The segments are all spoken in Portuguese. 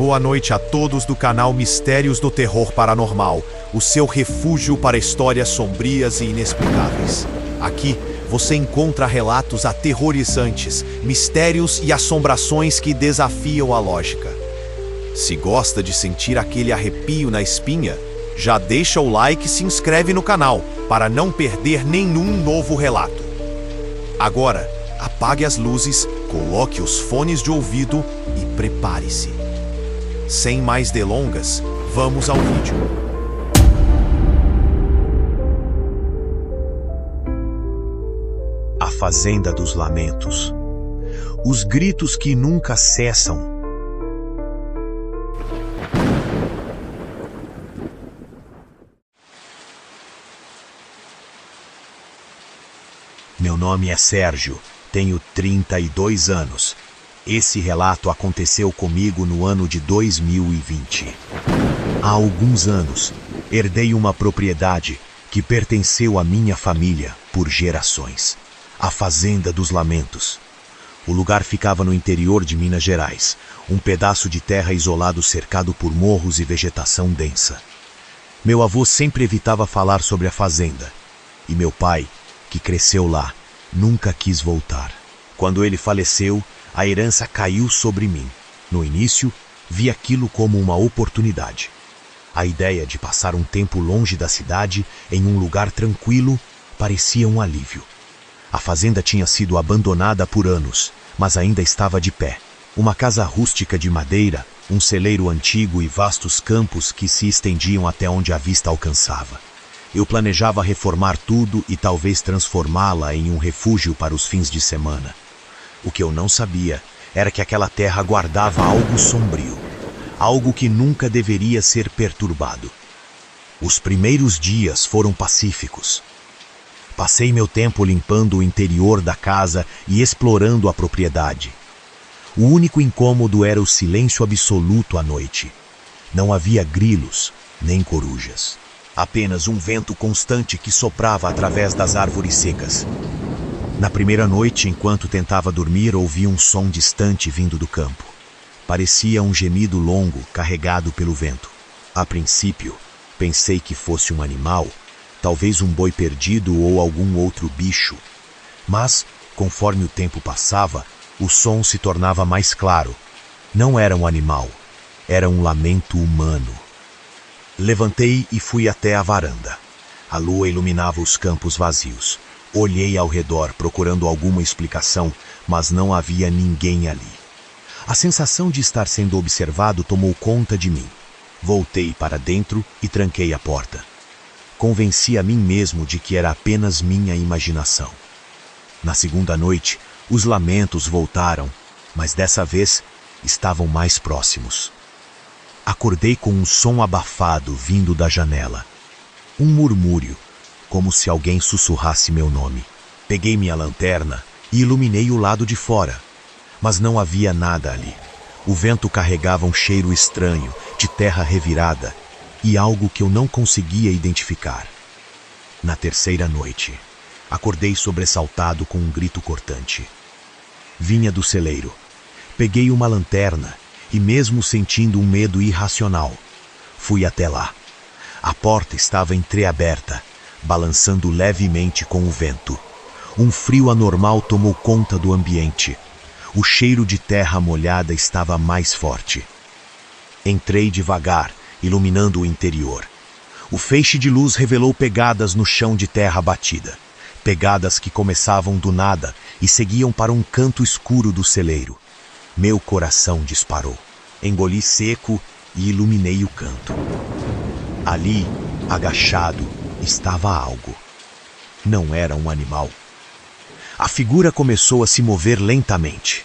Boa noite a todos do canal Mistérios do Terror Paranormal, o seu refúgio para histórias sombrias e inexplicáveis. Aqui você encontra relatos aterrorizantes, mistérios e assombrações que desafiam a lógica. Se gosta de sentir aquele arrepio na espinha, já deixa o like e se inscreve no canal para não perder nenhum novo relato. Agora, apague as luzes, coloque os fones de ouvido e prepare-se. Sem mais delongas, vamos ao vídeo. A Fazenda dos Lamentos. Os gritos que nunca cessam. Meu nome é Sérgio, tenho 32 anos. Esse relato aconteceu comigo no ano de 2020. Há alguns anos, herdei uma propriedade que pertenceu à minha família por gerações. A Fazenda dos Lamentos. O lugar ficava no interior de Minas Gerais, um pedaço de terra isolado cercado por morros e vegetação densa. Meu avô sempre evitava falar sobre a fazenda, e meu pai, que cresceu lá, nunca quis voltar. Quando ele faleceu, a herança caiu sobre mim. No início, vi aquilo como uma oportunidade. A ideia de passar um tempo longe da cidade, em um lugar tranquilo, parecia um alívio. A fazenda tinha sido abandonada por anos, mas ainda estava de pé. Uma casa rústica de madeira, um celeiro antigo e vastos campos que se estendiam até onde a vista alcançava. Eu planejava reformar tudo e talvez transformá-la em um refúgio para os fins de semana. O que eu não sabia era que aquela terra guardava algo sombrio, algo que nunca deveria ser perturbado. Os primeiros dias foram pacíficos. Passei meu tempo limpando o interior da casa e explorando a propriedade. O único incômodo era o silêncio absoluto à noite. Não havia grilos, nem corujas. Apenas um vento constante que soprava através das árvores secas. Na primeira noite, enquanto tentava dormir, ouvi um som distante vindo do campo. Parecia um gemido longo, carregado pelo vento. A princípio, pensei que fosse um animal, talvez um boi perdido ou algum outro bicho. Mas, conforme o tempo passava, o som se tornava mais claro. Não era um animal, era um lamento humano. Levantei e fui até a varanda. A lua iluminava os campos vazios. Olhei ao redor procurando alguma explicação, mas não havia ninguém ali. A sensação de estar sendo observado tomou conta de mim. Voltei para dentro e tranquei a porta. Convenci a mim mesmo de que era apenas minha imaginação. Na segunda noite, os lamentos voltaram, mas dessa vez estavam mais próximos. Acordei com um som abafado vindo da janela. Um murmúrio, como se alguém sussurrasse meu nome. Peguei minha lanterna e iluminei o lado de fora, mas não havia nada ali. O vento carregava um cheiro estranho, de terra revirada, e algo que eu não conseguia identificar. Na terceira noite, acordei sobressaltado com um grito cortante. Vinha do celeiro. Peguei uma lanterna e, mesmo sentindo um medo irracional, fui até lá. A porta estava entreaberta, balançando levemente com o vento. Um frio anormal tomou conta do ambiente. O cheiro de terra molhada estava mais forte. Entrei devagar, iluminando o interior. O feixe de luz revelou pegadas no chão de terra batida. Pegadas que começavam do nada e seguiam para um canto escuro do celeiro. Meu coração disparou. Engoli seco e iluminei o canto. Ali, agachado, estava algo. Não era um animal. A figura começou a se mover lentamente.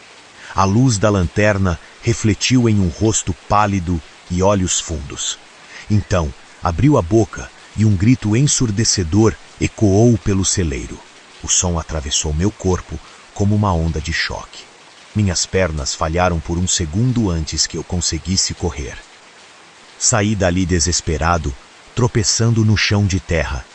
A luz da lanterna refletiu em um rosto pálido e olhos fundos. Então, abriu a boca e um grito ensurdecedor ecoou pelo celeiro. O som atravessou meu corpo como uma onda de choque. Minhas pernas falharam por um segundo antes que eu conseguisse correr. Saí dali desesperado, tropeçando no chão de terra.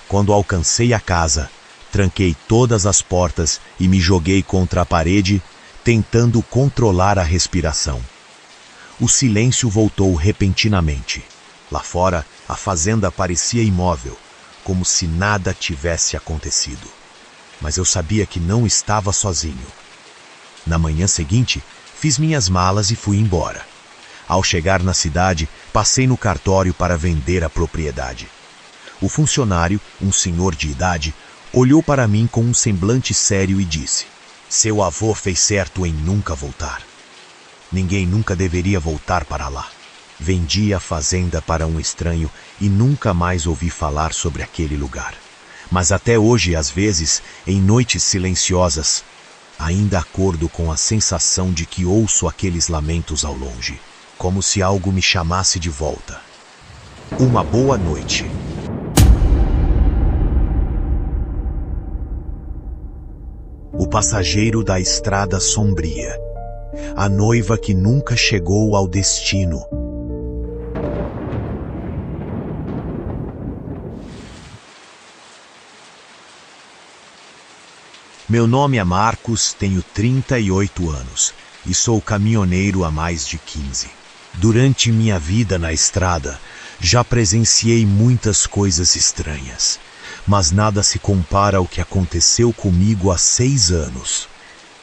Quando alcancei a casa, tranquei todas as portas e me joguei contra a parede, tentando controlar a respiração. o silêncio voltou repentinamente. Lá fora, a fazenda parecia imóvel, como se nada tivesse acontecido. Mas eu sabia que não estava sozinho. Na manhã seguinte, fiz minhas malas e fui embora. Ao chegar na cidade, passei no cartório para vender a propriedade. O funcionário, um senhor de idade, olhou para mim com um semblante sério e disse: "Seu avô fez certo em nunca voltar. Ninguém nunca deveria voltar para lá. Vendi a fazenda para um estranho e nunca mais ouvi falar sobre aquele lugar. Mas até hoje, às vezes, em noites silenciosas, ainda acordo com a sensação de que ouço aqueles lamentos ao longe, como se algo me chamasse de volta. Uma boa noite." O passageiro da estrada sombria. A noiva que nunca chegou ao destino. Meu nome é Marcos, tenho 38 anos e sou caminhoneiro há mais de 15. Durante minha vida na estrada, já presenciei muitas coisas estranhas, mas nada se compara ao que aconteceu comigo há 6 anos.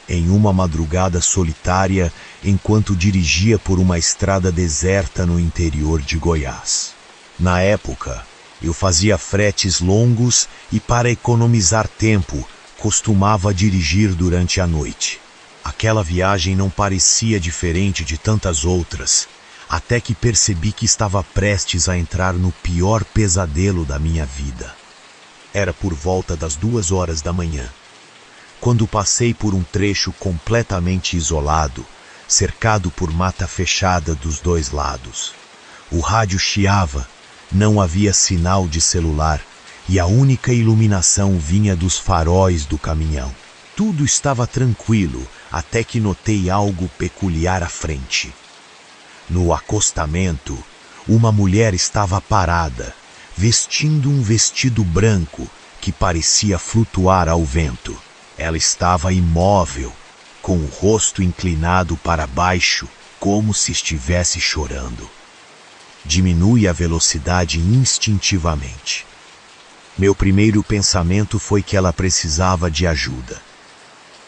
Em uma madrugada solitária, enquanto dirigia por uma estrada deserta no interior de Goiás. Na época, eu fazia fretes longos e, para economizar tempo, costumava dirigir durante a noite. Aquela viagem não parecia diferente de tantas outras, até que percebi que estava prestes a entrar no pior pesadelo da minha vida. Era por volta das 2 horas da manhã, quando passei por um trecho completamente isolado, cercado por mata fechada dos 2 lados. O rádio chiava, não havia sinal de celular e a única iluminação vinha dos faróis do caminhão. Tudo estava tranquilo, até que notei algo peculiar à frente. No acostamento, uma mulher estava parada, vestindo um vestido branco que parecia flutuar ao vento. Ela estava imóvel, com o rosto inclinado para baixo, como se estivesse chorando. Diminui a velocidade instintivamente. Meu primeiro pensamento foi que ela precisava de ajuda.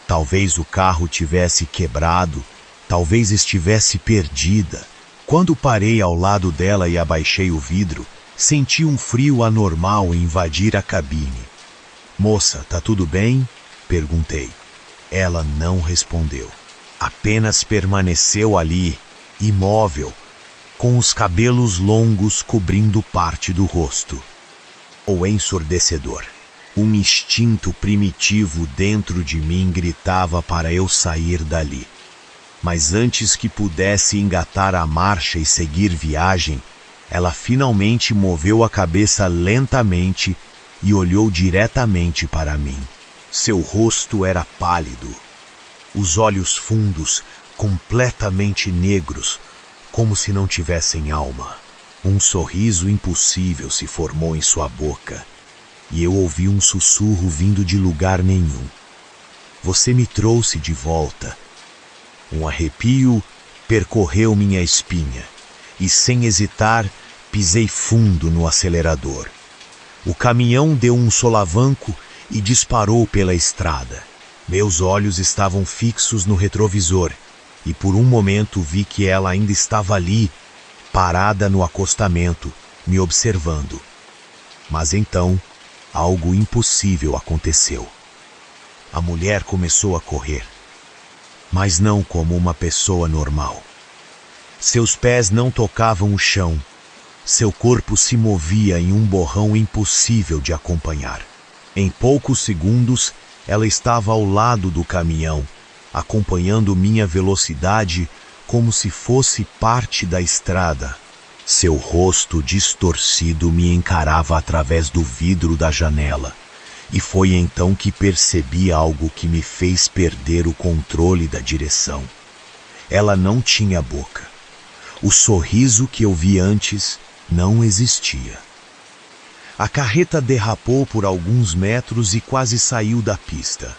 Talvez o carro tivesse quebrado, talvez estivesse perdida. Quando parei ao lado dela e abaixei o vidro, senti um frio anormal invadir a cabine. "Moça, tá tudo bem?" perguntei. Ela não respondeu. Apenas permaneceu ali, imóvel, com os cabelos longos cobrindo parte do rosto. O ensurdecedor. Um instinto primitivo dentro de mim gritava para eu sair dali. Mas antes que pudesse engatar a marcha e seguir viagem, ela finalmente moveu a cabeça lentamente e olhou diretamente para mim. Seu rosto era pálido, os olhos fundos, completamente negros, como se não tivessem alma. Um sorriso impossível se formou em sua boca, e eu ouvi um sussurro vindo de lugar nenhum. "Você me trouxe de volta." Um arrepio percorreu minha espinha, e sem hesitar, pisei fundo no acelerador. O caminhão deu um solavanco e disparou pela estrada. Meus olhos estavam fixos no retrovisor, e por um momento vi que ela ainda estava ali, parada no acostamento, me observando. Mas então, algo impossível aconteceu. A mulher começou a correr, mas não como uma pessoa normal. Seus pés não tocavam o chão, seu corpo se movia em um borrão impossível de acompanhar. Em poucos segundos, ela estava ao lado do caminhão, acompanhando minha velocidade como se fosse parte da estrada. Seu rosto distorcido me encarava através do vidro da janela, e foi então que percebi algo que me fez perder o controle da direção. Ela não tinha boca. O sorriso que eu vi antes não existia. A carreta derrapou por alguns metros e quase saiu da pista.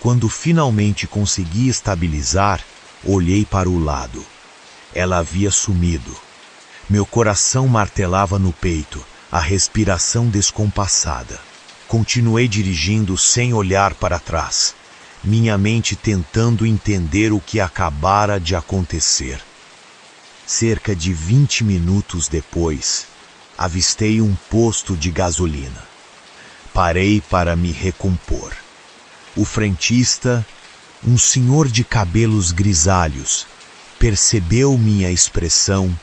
Quando finalmente consegui estabilizar, olhei para o lado. Ela havia sumido. Meu coração martelava no peito, a respiração descompassada. Continuei dirigindo sem olhar para trás, minha mente tentando entender o que acabara de acontecer. Cerca de 20 minutos depois, avistei um posto de gasolina. Parei para me recompor. O frentista, um senhor de cabelos grisalhos, percebeu minha expressão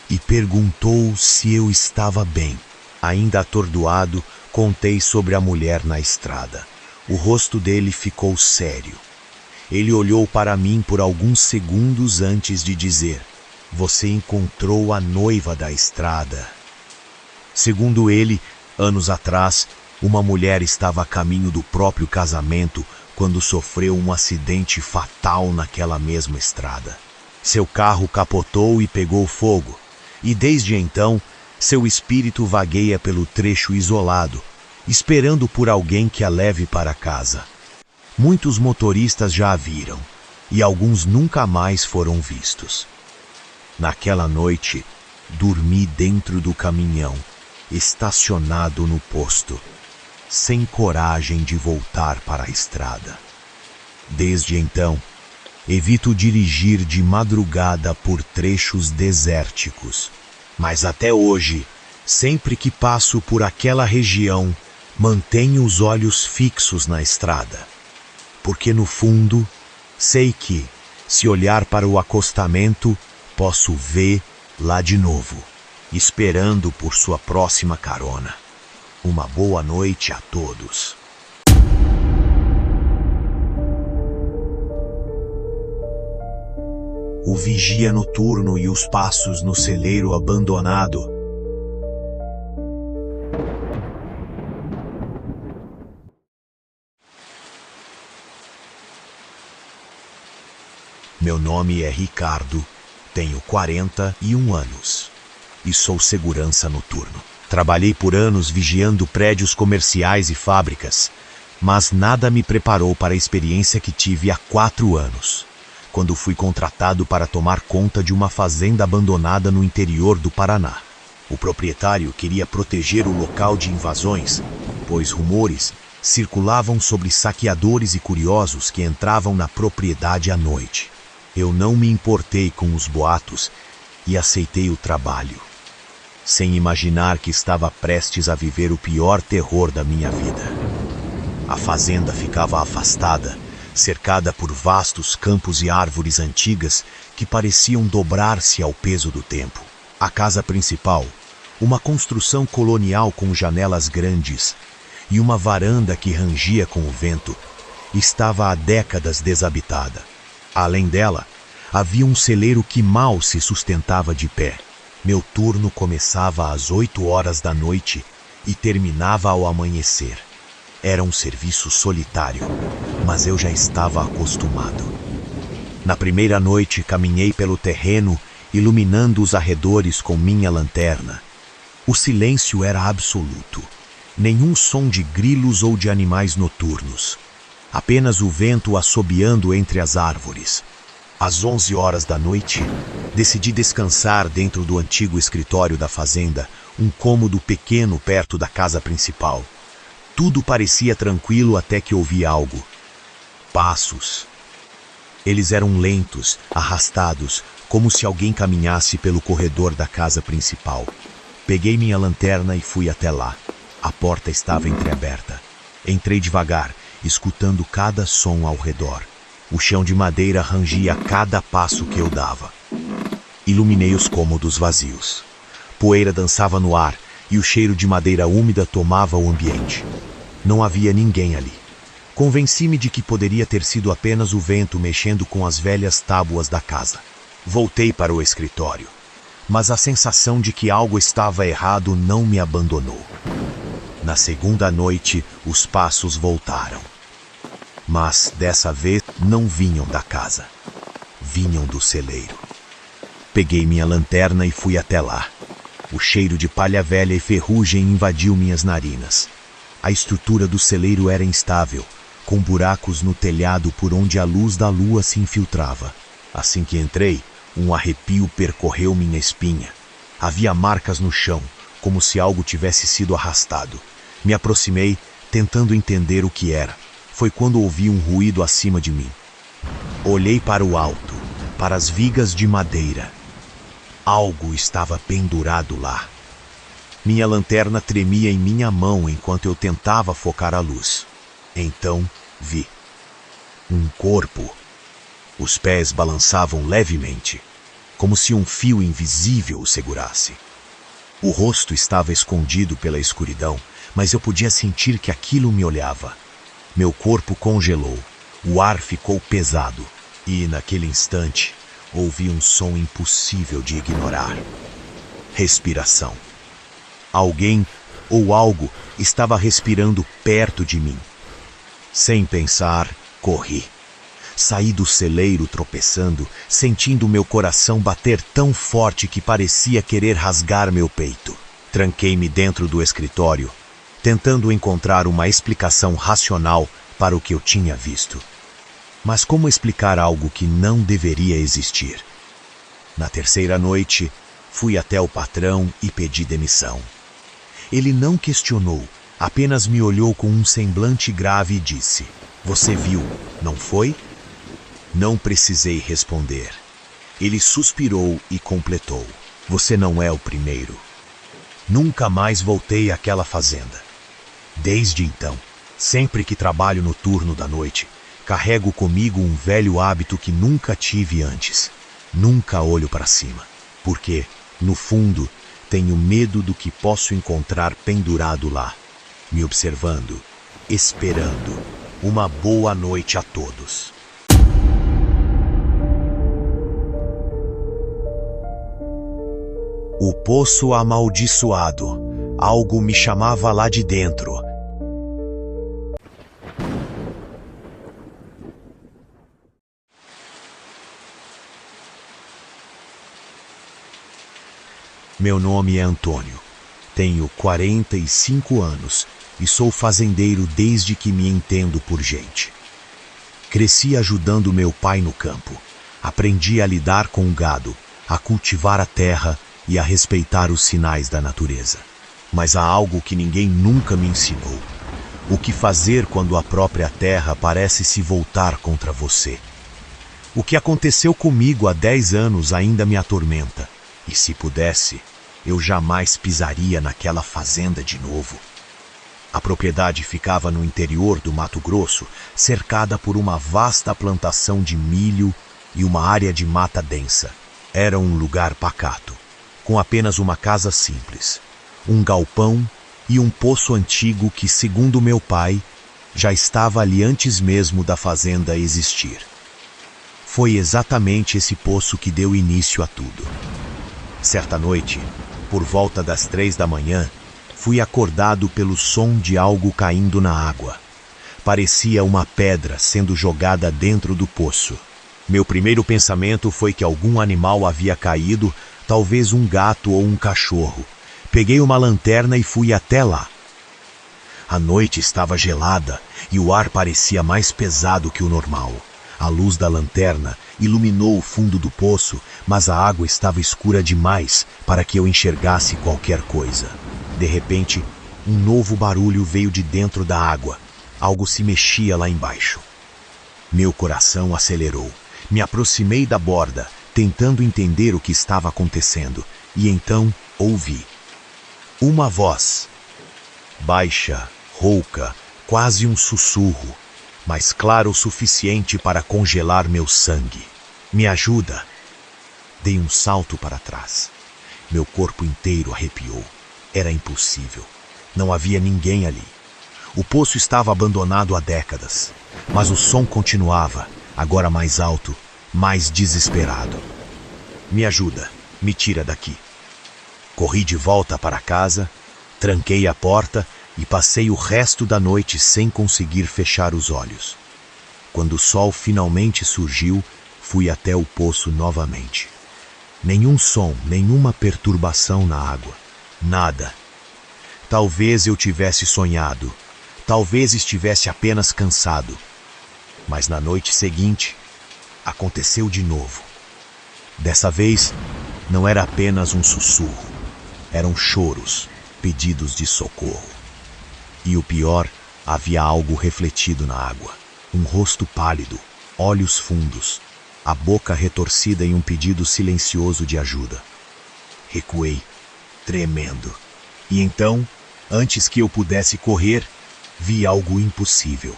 e perguntou se eu estava bem. Ainda atordoado, contei sobre a mulher na estrada. O rosto dele ficou sério. Ele olhou para mim por alguns segundos antes de dizer: "Você encontrou a noiva da estrada." Segundo ele, anos atrás, uma mulher estava a caminho do próprio casamento quando sofreu um acidente fatal naquela mesma estrada. Seu carro capotou e pegou fogo, e desde então, seu espírito vagueia pelo trecho isolado, esperando por alguém que a leve para casa. Muitos motoristas já a viram, e alguns nunca mais foram vistos. Naquela noite, dormi dentro do caminhão, estacionado no posto, sem coragem de voltar para a estrada. Desde então, evito dirigir de madrugada por trechos desérticos, mas até hoje, sempre que passo por aquela região, mantenho os olhos fixos na estrada, porque no fundo, sei que, se olhar para o acostamento, posso ver lá de novo, esperando por sua próxima carona. Uma boa noite a todos. O vigia noturno e os passos no celeiro abandonado. Meu nome é Ricardo, tenho 41 anos e sou segurança noturno. Trabalhei por anos vigiando prédios comerciais e fábricas, mas nada me preparou para a experiência que tive há 4 anos, quando fui contratado para tomar conta de uma fazenda abandonada no interior do Paraná. O proprietário queria proteger o local de invasões, pois rumores circulavam sobre saqueadores e curiosos que entravam na propriedade à noite. Eu não me importei com os boatos e aceitei o trabalho, sem imaginar que estava prestes a viver o pior terror da minha vida. A fazenda ficava afastada, cercada por vastos campos e árvores antigas que pareciam dobrar-se ao peso do tempo. A casa principal, uma construção colonial com janelas grandes e uma varanda que rangia com o vento, estava há décadas desabitada. Além dela, havia um celeiro que mal se sustentava de pé. Meu turno começava às 8 horas da noite e terminava ao amanhecer. Era um serviço solitário, mas eu já estava acostumado. Na primeira noite, caminhei pelo terreno, iluminando os arredores com minha lanterna. O silêncio era absoluto. Nenhum som de grilos ou de animais noturnos. Apenas o vento assobiando entre as árvores. Às 11 horas da noite, decidi descansar dentro do antigo escritório da fazenda, um cômodo pequeno perto da casa principal. Tudo parecia tranquilo até que ouvi algo. Passos. Eles eram lentos, arrastados, como se alguém caminhasse pelo corredor da casa principal. Peguei minha lanterna e fui até lá. A porta estava entreaberta. Entrei devagar, escutando cada som ao redor. O chão de madeira rangia a cada passo que eu dava. Iluminei os cômodos vazios. Poeira dançava no ar e o cheiro de madeira úmida tomava o ambiente. Não havia ninguém ali. Convenci-me de que poderia ter sido apenas o vento mexendo com as velhas tábuas da casa. Voltei para o escritório, mas a sensação de que algo estava errado não me abandonou. Na segunda noite, os passos voltaram. Mas, dessa vez, não vinham da casa. Vinham do celeiro. Peguei minha lanterna e fui até lá. O cheiro de palha velha e ferrugem invadiu minhas narinas. A estrutura do celeiro era instável, com buracos no telhado por onde a luz da lua se infiltrava. Assim que entrei, Um arrepio percorreu minha espinha. Havia marcas no chão, como se algo tivesse sido arrastado. Me aproximei, tentando entender o que era. Foi quando ouvi um ruído acima de mim. Olhei para o alto, para as vigas de madeira. Algo estava pendurado lá. Minha lanterna tremia em minha mão enquanto eu tentava focar a luz. Então, vi. Um corpo. Os pés balançavam levemente, como se um fio invisível o segurasse. O rosto estava escondido pela escuridão, mas eu podia sentir que aquilo me olhava. Meu corpo congelou, o ar ficou pesado, e, naquele instante, ouvi um som impossível de ignorar. Respiração. Alguém ou algo estava respirando perto de mim. Sem pensar, corri. Saí do celeiro tropeçando, sentindo meu coração bater tão forte que parecia querer rasgar meu peito. Tranquei-me dentro do escritório, tentando encontrar uma explicação racional para o que eu tinha visto. Mas como explicar algo que não deveria existir? Na terceira noite, fui até o patrão e pedi demissão. Ele não questionou, apenas me olhou com um semblante grave e disse: "Você viu, não foi?" Não precisei responder. Ele suspirou e completou: "Você não é o primeiro." Nunca mais voltei àquela fazenda. Desde então, sempre que trabalho no turno da noite, carrego comigo um velho hábito que nunca tive antes. Nunca olho para cima, porque, no fundo, tenho medo do que posso encontrar pendurado lá, me observando, esperando. Uma boa noite a todos. O poço amaldiçoado. Algo me chamava lá de dentro. Meu nome é Antônio. Tenho 45 anos e sou fazendeiro desde que me entendo por gente. Cresci ajudando meu pai no campo. Aprendi a lidar com o gado, a cultivar a terra e a respeitar os sinais da natureza. Mas há algo que ninguém nunca me ensinou. O que fazer quando a própria terra parece se voltar contra você. O que aconteceu comigo há 10 anos ainda me atormenta. E se pudesse, eu jamais pisaria naquela fazenda de novo. A propriedade ficava no interior do Mato Grosso, cercada por uma vasta plantação de milho e uma área de mata densa. Era um lugar pacato, com apenas uma casa simples, um galpão e um poço antigo que, segundo meu pai, já estava ali antes mesmo da fazenda existir. Foi exatamente esse poço que deu início a tudo. Certa noite, por volta das 3 da manhã, fui acordado pelo som de algo caindo na água. Parecia uma pedra sendo jogada dentro do poço. Meu primeiro pensamento foi que algum animal havia caído, talvez um gato ou um cachorro. Peguei uma lanterna e fui até lá. A noite estava gelada e o ar parecia mais pesado que o normal. A luz da lanterna iluminou o fundo do poço, mas a água estava escura demais para que eu enxergasse qualquer coisa. De repente, um novo barulho veio de dentro da água. Algo se mexia lá embaixo. Meu coração acelerou. Me aproximei da borda, tentando entender o que estava acontecendo, e então ouvi uma voz. Baixa, rouca, quase um sussurro, mas claro o suficiente para congelar meu sangue. Me ajuda! Dei um salto para trás. Meu corpo inteiro arrepiou. Era impossível. Não havia ninguém ali. O poço estava abandonado há décadas, mas o som continuava, agora mais alto, mais desesperado. Me ajuda, me tira daqui. Corri de volta para casa, tranquei a porta e passei o resto da noite sem conseguir fechar os olhos. Quando o sol finalmente surgiu, fui até o poço novamente. Nenhum som, nenhuma perturbação na água. Nada. Talvez eu tivesse sonhado. Talvez estivesse apenas cansado. Mas na noite seguinte, aconteceu de novo. Dessa vez, não era apenas um sussurro. Eram choros, pedidos de socorro. E o pior, havia algo refletido na água. Um rosto pálido, olhos fundos, a boca retorcida em um pedido silencioso de ajuda. Recuei, tremendo. E então, antes que eu pudesse correr, vi algo impossível.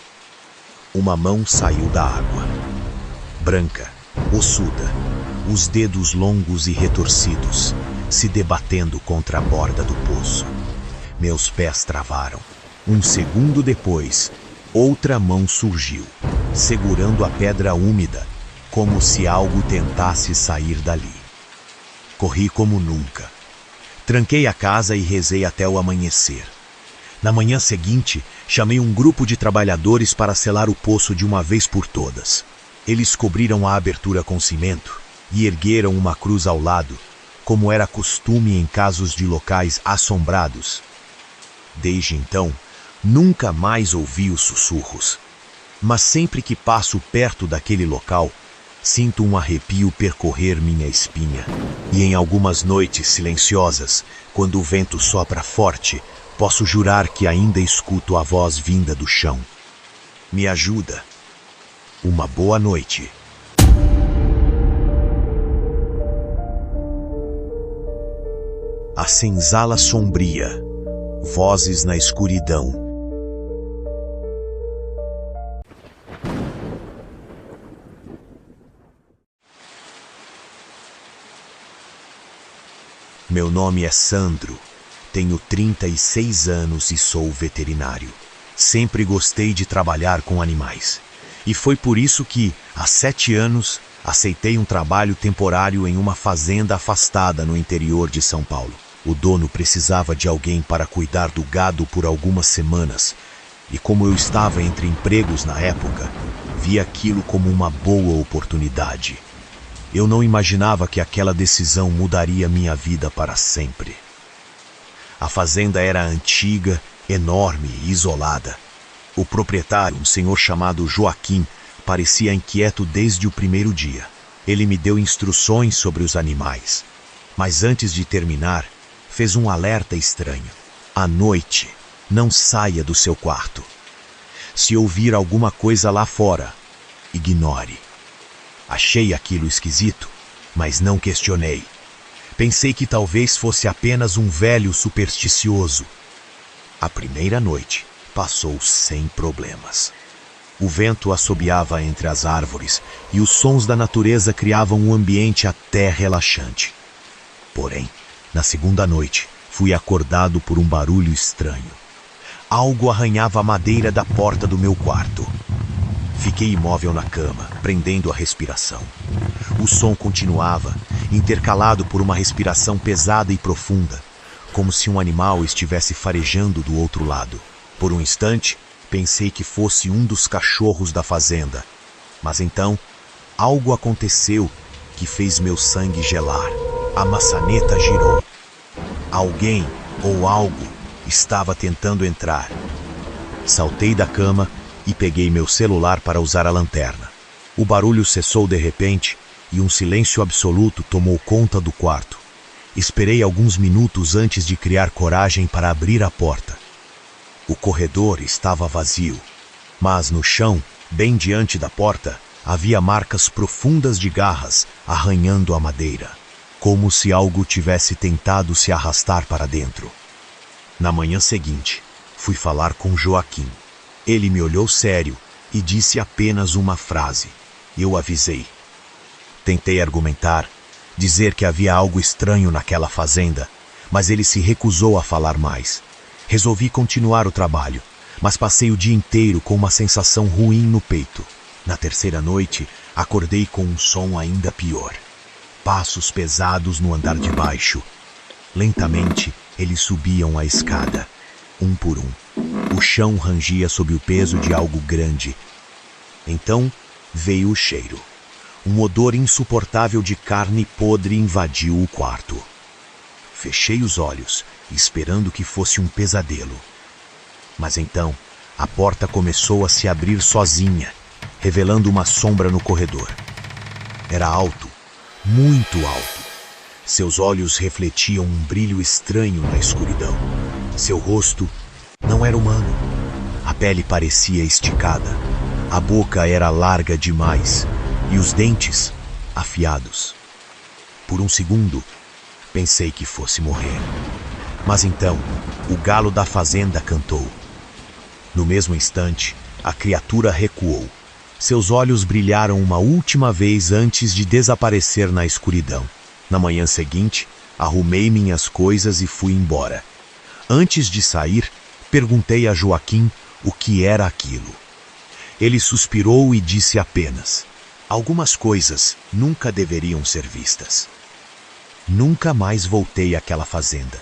Uma mão saiu da água. Branca, ossuda, os dedos longos e retorcidos, se debatendo contra a borda do poço. Meus pés travaram. Um segundo depois, outra mão surgiu, segurando a pedra úmida, como se algo tentasse sair dali. Corri como nunca. Tranquei a casa e rezei até o amanhecer. Na manhã seguinte, chamei um grupo de trabalhadores para selar o poço de uma vez por todas. Eles cobriram a abertura com cimento e ergueram uma cruz ao lado, como era costume em casos de locais assombrados. Desde então, nunca mais ouvi os sussurros. Mas sempre que passo perto daquele local, sinto um arrepio percorrer minha espinha. E em algumas noites silenciosas, quando o vento sopra forte, posso jurar que ainda escuto a voz vinda do chão. Me ajuda. Uma boa noite. A senzala sombria. Vozes na escuridão. Meu nome é Sandro, tenho 36 anos e sou veterinário. Sempre gostei de trabalhar com animais. E foi por isso que, há 7 anos, aceitei um trabalho temporário em uma fazenda afastada no interior de São Paulo. O dono precisava de alguém para cuidar do gado por algumas semanas, e como eu estava entre empregos na época, vi aquilo como uma boa oportunidade. Eu não imaginava que aquela decisão mudaria minha vida para sempre. A fazenda era antiga, enorme e isolada. O proprietário, um senhor chamado Joaquim, parecia inquieto desde o primeiro dia. Ele me deu instruções sobre os animais, mas antes de terminar, fez um alerta estranho. À noite, não saia do seu quarto. Se ouvir alguma coisa lá fora, ignore. Achei aquilo esquisito, mas não questionei. Pensei que talvez fosse apenas um velho supersticioso. A primeira noite passou sem problemas. O vento assobiava entre as árvores e os sons da natureza criavam um ambiente até relaxante. Porém, na segunda noite, fui acordado por um barulho estranho. Algo arranhava a madeira da porta do meu quarto. Fiquei imóvel na cama, prendendo a respiração. O som continuava, intercalado por uma respiração pesada e profunda, como se um animal estivesse farejando do outro lado. Por um instante, pensei que fosse um dos cachorros da fazenda. Mas então, algo aconteceu que fez meu sangue gelar. A maçaneta girou. Alguém ou algo estava tentando entrar. Saltei da cama e peguei meu celular para usar a lanterna. O barulho cessou de repente e um silêncio absoluto tomou conta do quarto. Esperei alguns minutos antes de criar coragem para abrir a porta. O corredor estava vazio, mas no chão, bem diante da porta, havia marcas profundas de garras arranhando a madeira, como se algo tivesse tentado se arrastar para dentro. Na manhã seguinte, fui falar com Joaquim. Ele me olhou sério e disse apenas uma frase. Eu avisei. Tentei argumentar, dizer que havia algo estranho naquela fazenda, mas ele se recusou a falar mais. Resolvi continuar o trabalho, mas passei o dia inteiro com uma sensação ruim no peito. Na terceira noite, acordei com um som ainda pior. Passos pesados no andar de baixo. Lentamente, eles subiam a escada, um por um. O chão rangia sob o peso de algo grande. Então, veio o cheiro. Um odor insuportável de carne podre invadiu o quarto. Fechei os olhos, esperando que fosse um pesadelo. Mas então, a porta começou a se abrir sozinha, revelando uma sombra no corredor. Era alto, muito alto. Seus olhos refletiam um brilho estranho na escuridão. Seu rosto não era humano. A pele parecia esticada. A boca era larga demais e os dentes afiados. Por um segundo, pensei que fosse morrer. Mas então, o galo da fazenda cantou. No mesmo instante, a criatura recuou. Seus olhos brilharam uma última vez antes de desaparecer na escuridão. Na manhã seguinte, arrumei minhas coisas e fui embora. Antes de sair, perguntei a Joaquim o que era aquilo. Ele suspirou e disse apenas: algumas coisas nunca deveriam ser vistas. Nunca mais voltei àquela fazenda.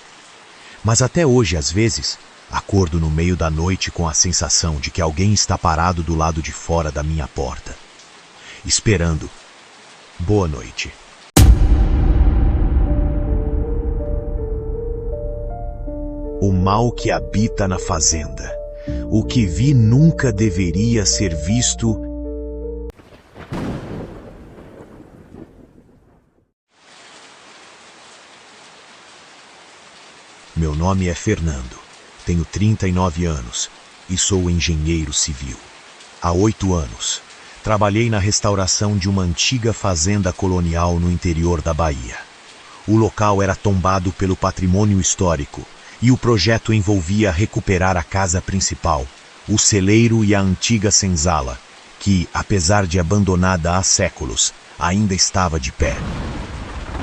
Mas até hoje, às vezes, acordo no meio da noite com a sensação de que alguém está parado do lado de fora da minha porta, esperando. Boa noite. O mal que habita na fazenda. O que vi nunca deveria ser visto. Meu nome é Fernando. Tenho 39 anos e sou engenheiro civil. Há 8 anos, trabalhei na restauração de uma antiga fazenda colonial no interior da Bahia. O local era tombado pelo patrimônio histórico e o projeto envolvia recuperar a casa principal, o celeiro e a antiga senzala, que, apesar de abandonada há séculos, ainda estava de pé.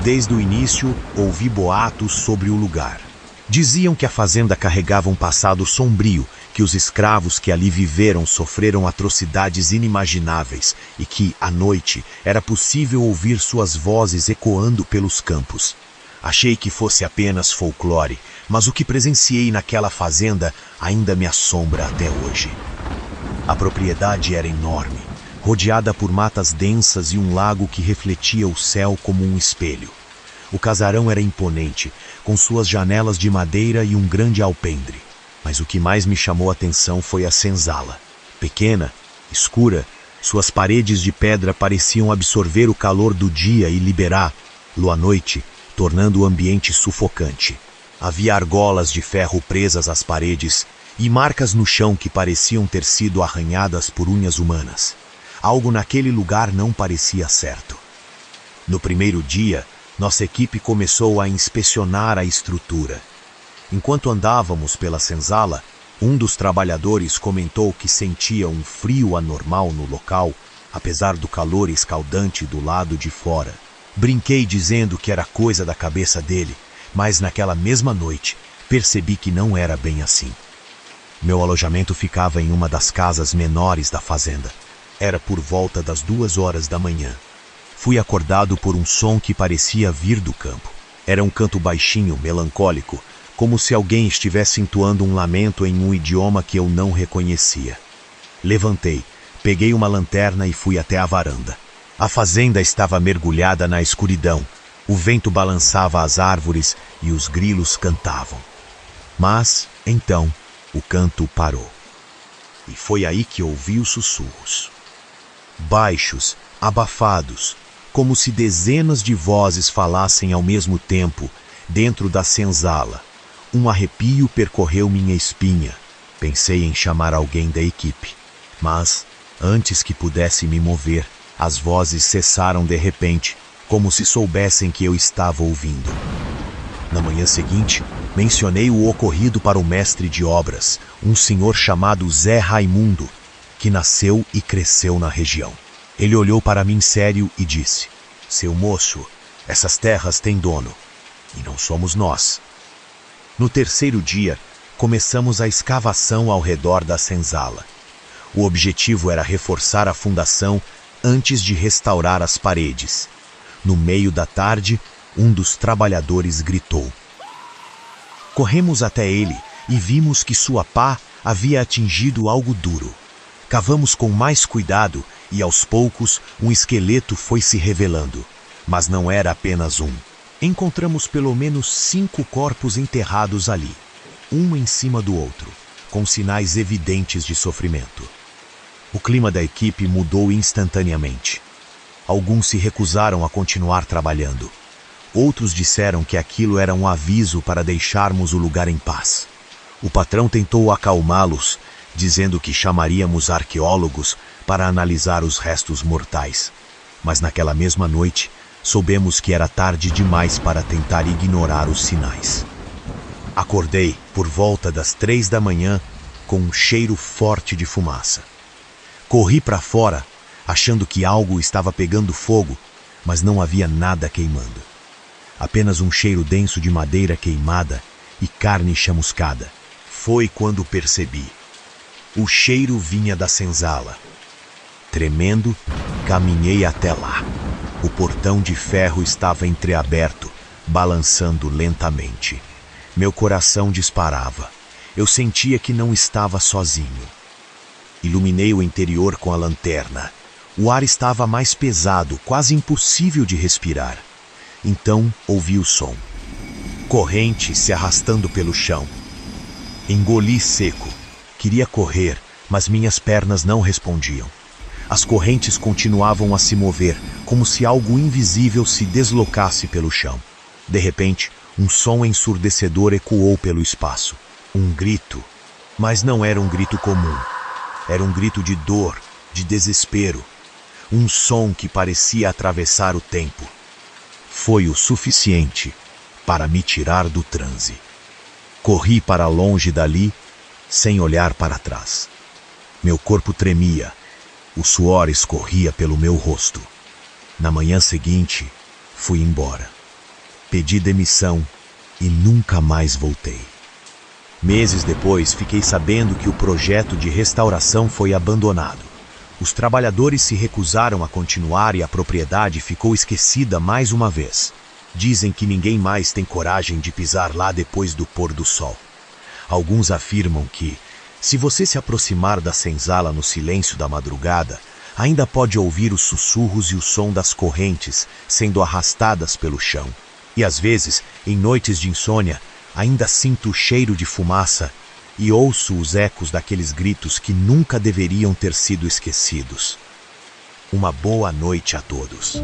Desde o início, ouvi boatos sobre o lugar. Diziam que a fazenda carregava um passado sombrio, que os escravos que ali viveram sofreram atrocidades inimagináveis e que, à noite, era possível ouvir suas vozes ecoando pelos campos. Achei que fosse apenas folclore, mas o que presenciei naquela fazenda ainda me assombra até hoje. A propriedade era enorme, rodeada por matas densas e um lago que refletia o céu como um espelho. O casarão era imponente, com suas janelas de madeira e um grande alpendre. Mas o que mais me chamou a atenção foi a senzala. Pequena, escura, suas paredes de pedra pareciam absorver o calor do dia e liberá-lo à noite, tornando o ambiente sufocante. Havia argolas de ferro presas às paredes e marcas no chão que pareciam ter sido arranhadas por unhas humanas. Algo naquele lugar não parecia certo. No primeiro dia, nossa equipe começou a inspecionar a estrutura. Enquanto andávamos pela senzala, um dos trabalhadores comentou que sentia um frio anormal no local, apesar do calor escaldante do lado de fora. Brinquei dizendo que era coisa da cabeça dele, mas naquela mesma noite percebi que não era bem assim. Meu alojamento ficava em uma das casas menores da fazenda. Era por volta das 2 horas da manhã. Fui acordado por um som que parecia vir do campo. Era um canto baixinho, melancólico, como se alguém estivesse entoando um lamento em um idioma que eu não reconhecia. Levantei, peguei uma lanterna e fui até a varanda. A fazenda estava mergulhada na escuridão. O vento balançava as árvores e os grilos cantavam. Mas, então, o canto parou. E foi aí que ouvi os sussurros. Baixos, abafados, como se dezenas de vozes falassem ao mesmo tempo, dentro da senzala. Um arrepio percorreu minha espinha. Pensei em chamar alguém da equipe. Mas, antes que pudesse me mover, as vozes cessaram de repente, como se soubessem que eu estava ouvindo. Na manhã seguinte, mencionei o ocorrido para o mestre de obras, um senhor chamado Zé Raimundo, que nasceu e cresceu na região. Ele olhou para mim sério e disse: "Seu moço, essas terras têm dono, e não somos nós." No terceiro dia, começamos a escavação ao redor da senzala. O objetivo era reforçar a fundação antes de restaurar as paredes. No meio da tarde, um dos trabalhadores gritou. Corremos até ele e vimos que sua pá havia atingido algo duro. Cavamos com mais cuidado e, aos poucos, um esqueleto foi se revelando. Mas não era apenas um. Encontramos pelo menos 5 corpos enterrados ali, um em cima do outro, com sinais evidentes de sofrimento. O clima da equipe mudou instantaneamente. Alguns se recusaram a continuar trabalhando. Outros disseram que aquilo era um aviso para deixarmos o lugar em paz. O patrão tentou acalmá-los, dizendo que chamaríamos arqueólogos para analisar os restos mortais. Mas naquela mesma noite, soubemos que era tarde demais para tentar ignorar os sinais. Acordei por volta das 3 da manhã com um cheiro forte de fumaça. Corri para fora, achando que algo estava pegando fogo, mas não havia nada queimando. Apenas um cheiro denso de madeira queimada e carne chamuscada. Foi quando percebi. O cheiro vinha da senzala. Tremendo, caminhei até lá. O portão de ferro estava entreaberto, balançando lentamente. Meu coração disparava. Eu sentia que não estava sozinho. Iluminei o interior com a lanterna. O ar estava mais pesado, quase impossível de respirar. Então ouvi o som. Corrente se arrastando pelo chão. Engoli seco. Queria correr, mas minhas pernas não respondiam. As correntes continuavam a se mover, como se algo invisível se deslocasse pelo chão. De repente, um som ensurdecedor ecoou pelo espaço. Um grito. Mas não era um grito comum. Era um grito de dor, de desespero. Um som que parecia atravessar o tempo. Foi o suficiente para me tirar do transe. Corri para longe dali, sem olhar para trás. Meu corpo tremia. O suor escorria pelo meu rosto. Na manhã seguinte, fui embora. Pedi demissão e nunca mais voltei. Meses depois, fiquei sabendo que o projeto de restauração foi abandonado. Os trabalhadores se recusaram a continuar e a propriedade ficou esquecida mais uma vez. Dizem que ninguém mais tem coragem de pisar lá depois do pôr do sol. Alguns afirmam que, se você se aproximar da senzala no silêncio da madrugada, ainda pode ouvir os sussurros e o som das correntes sendo arrastadas pelo chão. E às vezes, em noites de insônia, ainda sinto o cheiro de fumaça e ouço os ecos daqueles gritos que nunca deveriam ter sido esquecidos. Uma boa noite a todos.